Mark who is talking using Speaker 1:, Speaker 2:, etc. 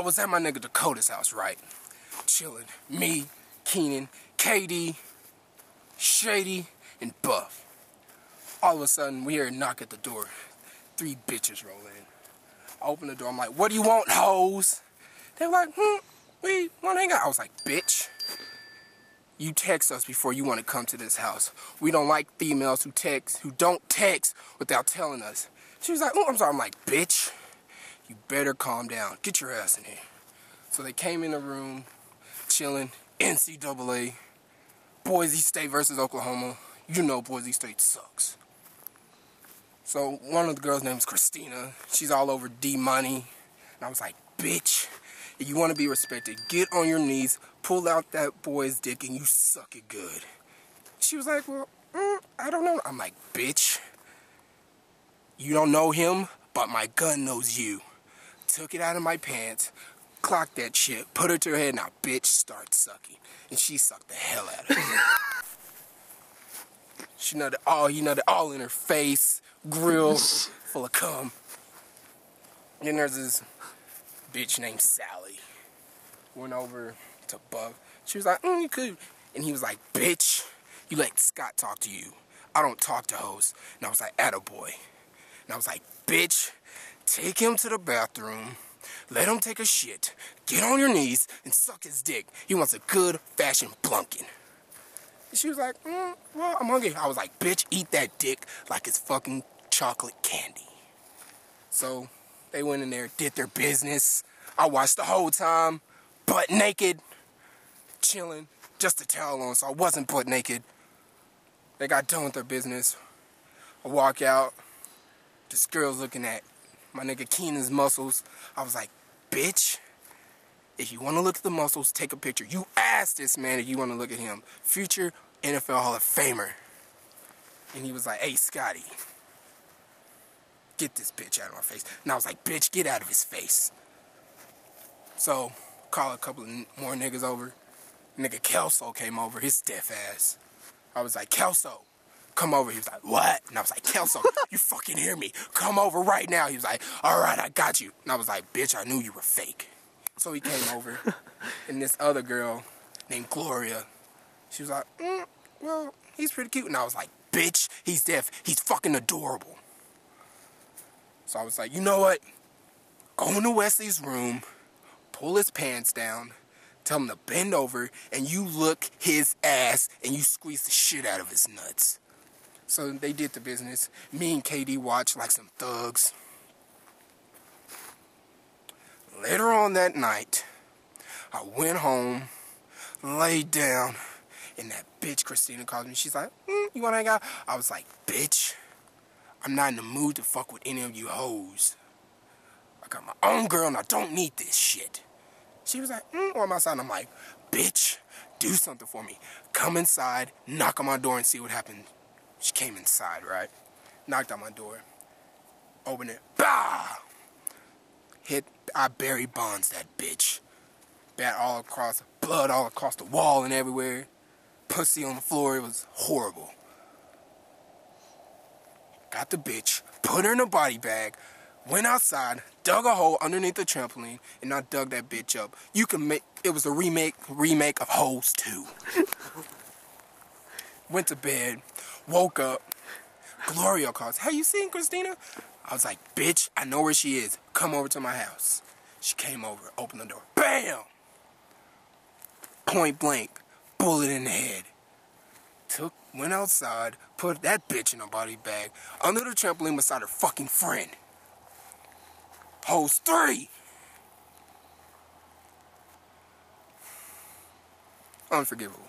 Speaker 1: was at my nigga Dakota's house, right? Chilling. Me, Keenan, KD, Shady, and Buff. All of a sudden, we hear a knock at the door. 3 bitches roll in. I open the door. I'm like, what do you want, hoes? They were like, we want to hang out. I was like, bitch, you text us before you want to come to this house. We don't like females who don't text without telling us. She was like, oh, I'm sorry. I'm like, bitch, you better calm down. Get your ass in here. So they came in the room, chilling, NCAA, Boise State versus Oklahoma. You know Boise State sucks. So one of the girls' name is Christina. She's all over D-Money. And I was like, bitch, if you want to be respected, get on your knees, pull out that boy's dick, and you suck it good. She was like, well, I don't know. I'm like, bitch, you don't know him, but my gun knows you. Took it out of my pants, clocked that shit, put her to her head, now bitch, start sucking. And she sucked the hell out of it. She nutted all in her face, grill full of cum. Then there's this bitch named Sally. Went over to Buck. She was like, you could. And he was like, bitch, you let Scott talk to you. I don't talk to hoes. And I was like, attaboy. And I was like, bitch, take him to the bathroom, let him take a shit, get on your knees, and suck his dick. He wants a good fashioned blunking. And she was like, well, I'm hungry. I was like, bitch, eat that dick like it's fucking chocolate candy. So they went in there, did their business. I watched the whole time, butt naked, chilling, just a towel on, so I wasn't butt naked. They got done with their business. I walk out. This girl's looking at my nigga Keenan's muscles. I was like, bitch, if you want to look at the muscles, take a picture. You asked this man if you want to look at him. Future NFL Hall of Famer. And he was like, hey, Scotty, get this bitch out of my face. And I was like, bitch, get out of his face. So, call a couple of more niggas over. Nigga Kelso came over, his stiff ass. I was like, Kelso, come over. He was like, what? And I was like, Kelso, you fucking hear me. Come over right now. He was like, all right, I got you. And I was like, bitch, I knew you were fake. So he came over, and this other girl named Gloria, she was like, well, he's pretty cute. And I was like, bitch, he's deaf. He's fucking adorable. So I was like, you know what? Go into Wesley's room, pull his pants down, tell him to bend over, and you look his ass, and you squeeze the shit out of his nuts. So they did the business. Me and KD watched like some thugs. Later on that night, I went home, laid down, and that bitch Christina called me. She's like, you wanna hang out? I was like, bitch, I'm not in the mood to fuck with any of you hoes. I got my own girl and I don't need this shit. She was like, well, I'm outside. And I'm like, bitch, do something for me. Come inside, knock on my door and see what happened. She came inside, right? Knocked on my door. Opened it. Bah! I Barry Bonds that bitch. Bat all across, blood all across the wall and everywhere. Pussy on the floor. It was horrible. Got the bitch, put her in a body bag, went outside, dug a hole underneath the trampoline, and I dug that bitch up. It was a remake of Hoes 2. Went to bed, woke up, Gloria calls, hey, you seen Christina? I was like, bitch, I know where she is. Come over to my house. She came over, opened the door. Bam! Point blank, bullet in the head. Went outside, put that bitch in a body bag, under the trampoline beside her fucking friend. Hoes 3! Unforgivable.